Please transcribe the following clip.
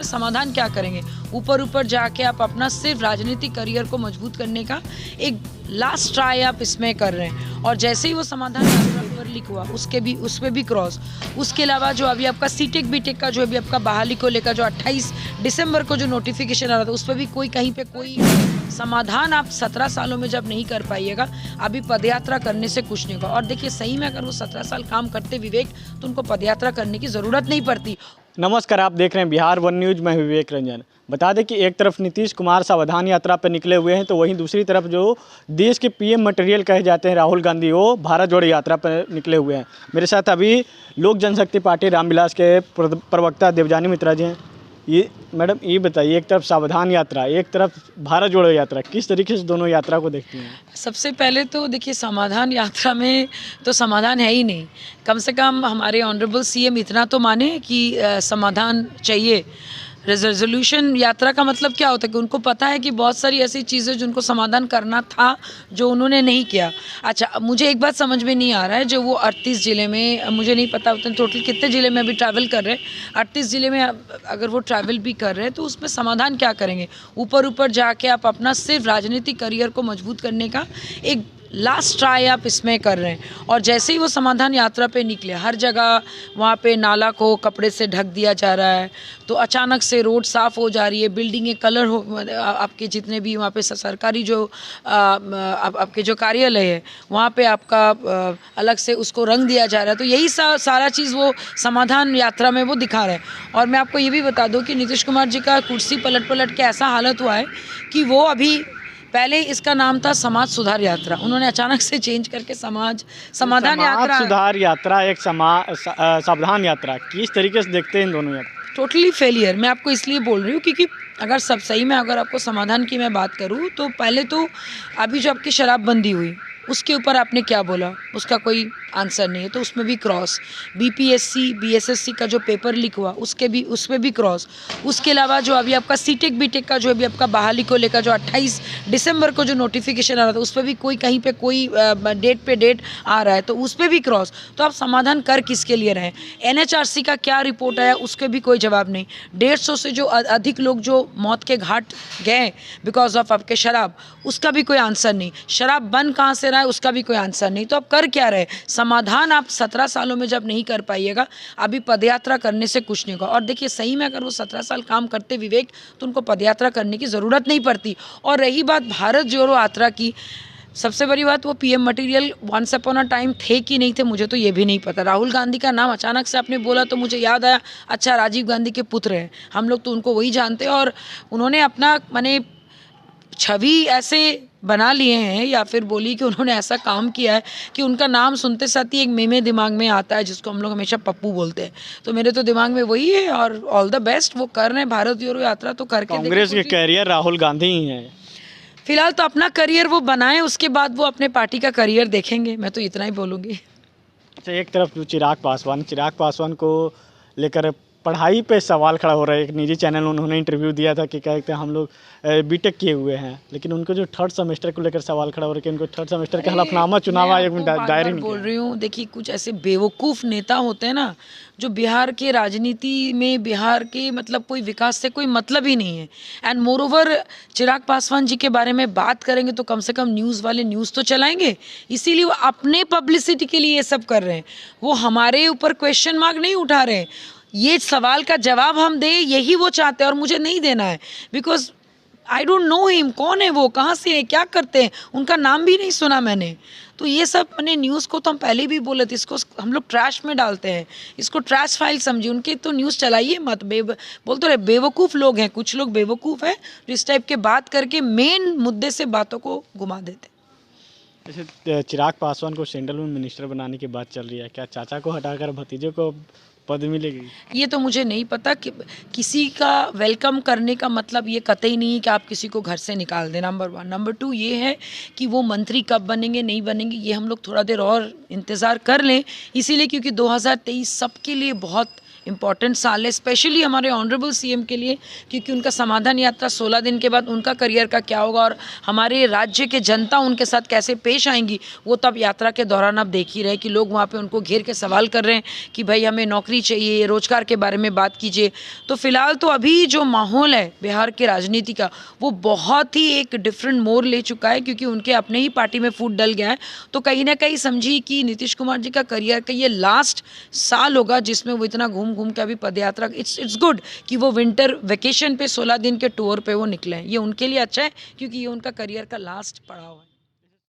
समाधान क्या करेंगे? ऊपर ऊपर जाके आप अपना सिर्फ राजनीतिक करियर को मजबूत करने का एक लास्ट ट्राई आप इसमें कर रहे हैं, और जैसे ही वो समाधान पेपर लीक हुआ उस पे भी क्रॉस। उसके अलावा जो अभी आपका सीटेक बीटेक का जो अभी आपका बहाली को लेकर जो 28 दिसंबर को जो नोटिफिकेशन आ रहा था, उस पर भी कोई कहीं पे कोई समाधान आप 17 सालों में जब नहीं कर पाइएगा, अभी पदयात्रा करने से कुछ नहीं होगा। और देखिए, सही में अगर वो 17 साल काम करते विवेक, तो उनको पदयात्रा करने की ज़रूरत नहीं पड़ती। नमस्कार, आप देख रहे हैं बिहार वन न्यूज़। मैं विवेक रंजन। बता दें कि एक तरफ नीतीश कुमार सावधान यात्रा पर निकले हुए हैं, तो वहीं दूसरी तरफ जो देश के पीएम मटेरियल कहे जाते हैं राहुल गांधी, वो भारत जोड़ो यात्रा पर निकले हुए हैं। मेरे साथ अभी लोक जनशक्ति पार्टी रामविलास के प्रवक्ता देवजानी मित्रा जी हैं। ये मैडम, ये बताइए, एक तरफ सावधान यात्रा, एक तरफ भारत जोड़ो यात्रा, किस तरीके से दोनों यात्रा को देखती हैं? सबसे पहले तो देखिए, समाधान यात्रा में तो समाधान है ही नहीं। कम से कम हमारे ऑनरेबल सीएम इतना तो माने कि समाधान चाहिए। रेजोल्यूशन यात्रा का मतलब क्या होता है कि उनको पता है कि बहुत सारी ऐसी चीज़ें जिनको समाधान करना था, जो उन्होंने नहीं किया। अच्छा, मुझे एक बात समझ में नहीं आ रहा है, जो वो 38 ज़िले में, मुझे नहीं पता उतने टोटल कितने ज़िले में अभी ट्रैवल कर रहे हैं। 38 ज़िले में अगर वो ट्रैवल भी कर रहे हैं, तो उसमें समाधान क्या करेंगे? ऊपर ऊपर जाके आप अपना सिर्फ राजनीतिक करियर को मजबूत करने का एक लास्ट ट्राई आप इसमें कर रहे हैं, और जैसे ही वो समाधान यात्रा पे निकले, हर जगह वहाँ पे नाला को कपड़े से ढक दिया जा रहा है, तो अचानक से रोड साफ़ हो जा रही है, बिल्डिंगें कलर हो, आपके जितने भी वहाँ पे सरकारी जो आपके जो कार्यालय है, वहाँ पे आपका अलग से उसको रंग दिया जा रहा है। तो यही सारा चीज़ वो समाधान यात्रा में वो दिखा रहे हैं। और मैं आपको ये भी बता दूँ कि नीतीश कुमार जी का कुर्सी पलट के ऐसा हालत हुआ है कि वो अभी, पहले इसका नाम था समाज सुधार यात्रा, उन्होंने अचानक से चेंज करके समाधान यात्रा, सुधार यात्रा, एक सावधान यात्रा, किस तरीके से देखते हैं इन दोनों यात्रा? Totally failure. मैं आपको इसलिए बोल रही हूँ क्योंकि अगर सब सही में, अगर आपको समाधान की मैं बात करूँ, तो पहले तो अभी जो आपकी शराबबंदी हुई, उसके ऊपर आपने क्या बोला, उसका कोई आंसर नहीं है, तो उसमें भी क्रॉस। बीपीएससी बीएसएससी का जो पेपर लीक हुआ, उस पर भी क्रॉस। उसके अलावा जो अभी आपका सीटेक बीटेक का जो अभी आपका बहाली को लेकर जो 28 दिसंबर को जो नोटिफिकेशन आ रहा था, उस पर भी कोई कहीं पे कोई डेट आ रहा है, तो उस पर भी क्रॉस। तो आप समाधान कर किसके लिए रहे? एनएचआरसी का क्या रिपोर्ट आया, उसके भी कोई जवाब नहीं। 150 से जो अधिक लोग जो मौत के घाट गए बिकॉज ऑफ आपके शराब, उसका भी कोई आंसर नहीं। शराब बंद कहाँ से रहा है, उसका भी कोई आंसर नहीं। तो आप कर क्या रहे? समाधान आप 17 सालों में जब नहीं कर पाइएगा, अभी पदयात्रा करने से कुछ नहीं होगा। और देखिए, सही में अगर वो 17 साल काम करते विवेक, तो उनको पदयात्रा करने की ज़रूरत नहीं पड़ती। और रही बात भारत जोड़ो यात्रा की, सबसे बड़ी बात, वो PM material once upon a time थे कि नहीं थे, मुझे तो ये भी नहीं पता। राहुल गांधी का नाम अचानक से आपने बोला तो मुझे याद आया, अच्छा, राजीव गांधी के पुत्र हैं, हम लोग तो उनको वही जानते हैं। और उन्होंने अपना माने छवि ऐसे बना लिए हैं, या फिर बोली कि उन्होंने ऐसा काम किया है कि उनका नाम सुनते साथ ही एक मेमे दिमाग में आता है, जिसको हम लोग हमेशा पप्पू बोलते हैं। तो मेरे तो दिमाग में वही है, और ऑल द बेस्ट, वो कर रहे हैं भारत जोड़ो यात्रा, तो करके कांग्रेस के कैरियर राहुल गांधी ही हैं। फिलहाल तो अपना करियर वो बनाएं, उसके बाद वो अपने पार्टी का करियर देखेंगे, मैं तो इतना ही बोलूँगी। अच्छा, एक तरफ जो चिराग पासवान को लेकर पढ़ाई पे सवाल खड़ा हो रहा है। एक निजी चैनल उन्होंने इंटरव्यू दिया था कि कहते हैं हम लोग बीटेक किए हुए हैं, लेकिन उनको जो थर्ड सेमेस्टर को लेकर सवाल खड़ा हो रहा है कि उनको थर्ड सेमेस्टर का हलफनामा चुनाव आयोग में दायर नहीं बोल रही हूँ। देखिए, कुछ ऐसे बेवकूफ़ नेता होते हैं ना, जो बिहार के राजनीति में, बिहार के मतलब कोई विकास से कोई मतलब ही नहीं है। And more over, Chirag Paswan ji के बारे में बात करेंगे तो कम से कम न्यूज़ वाले न्यूज़ तो चलाएंगे, इसीलिए वो अपने पब्लिसिटी के लिए ये सब कर रहे हैं। वो हमारे ऊपर क्वेश्चन मार्क नहीं उठा रहे हैं, ये सवाल का जवाब हम दें, यही वो चाहते हैं, और मुझे नहीं देना है, because I don't know him. कौन है वो, कहाँ से है, क्या करते हैं, उनका नाम भी नहीं सुना मैंने। तो ये सब मैंने न्यूज़ को तो हम पहले भी बोले थे, इसको हम लोग ट्रैश में डालते हैं, इसको ट्रैश फाइल समझिए। उनके तो न्यूज़ चलाइए मत। बोल तो रहे बेवकूफ़ लोग हैं, कुछ लोग बेवकूफ़ हैं जो इस टाइप के बात करके मेन मुद्दे से बातों को घुमा देते। जैसे चिराग पासवान को सेंट्रल में मिनिस्टर बनाने की बात चल रही है, क्या चाचा को हटाकर भतीजे को पद मिलेगी? ये तो मुझे नहीं पता कि किसी का वेलकम करने का मतलब ये कतई नहीं है कि आप किसी को घर से निकाल दें, नंबर 1। नंबर 2 ये है कि वो मंत्री कब बनेंगे नहीं बनेंगे, ये हम लोग थोड़ा देर और इंतज़ार कर लें, इसीलिए क्योंकि 2023 सबके लिए बहुत इम्पॉर्टेंट साल है, स्पेशली हमारे ऑनरेबल सीएम के लिए, क्योंकि उनका समाधान यात्रा 16 दिन के बाद उनका करियर का क्या होगा और हमारे राज्य के जनता उनके साथ कैसे पेश आएंगी, वो तब यात्रा के दौरान आप देख ही रहे कि लोग वहाँ पे उनको घेर के सवाल कर रहे हैं कि भाई हमें नौकरी चाहिए, रोजगार के बारे में बात कीजिए। तो फिलहाल तो अभी जो माहौल है बिहार के राजनीति का, वो बहुत ही एक डिफरेंट मोड़ ले चुका है, क्योंकि उनके अपने ही पार्टी में फूट डल गया है। तो कहीं ना कहीं समझिए कि नीतीश कुमार जी का करियर का ये लास्ट साल होगा जिसमें वो इतना घूम घूम के अभी पदयात्रा, इट्स गुड कि वो विंटर वेकेशन पे 16 दिन के टूर पे वो निकले हैं। ये उनके लिए अच्छा है क्योंकि ये उनका करियर का लास्ट पड़ाव है।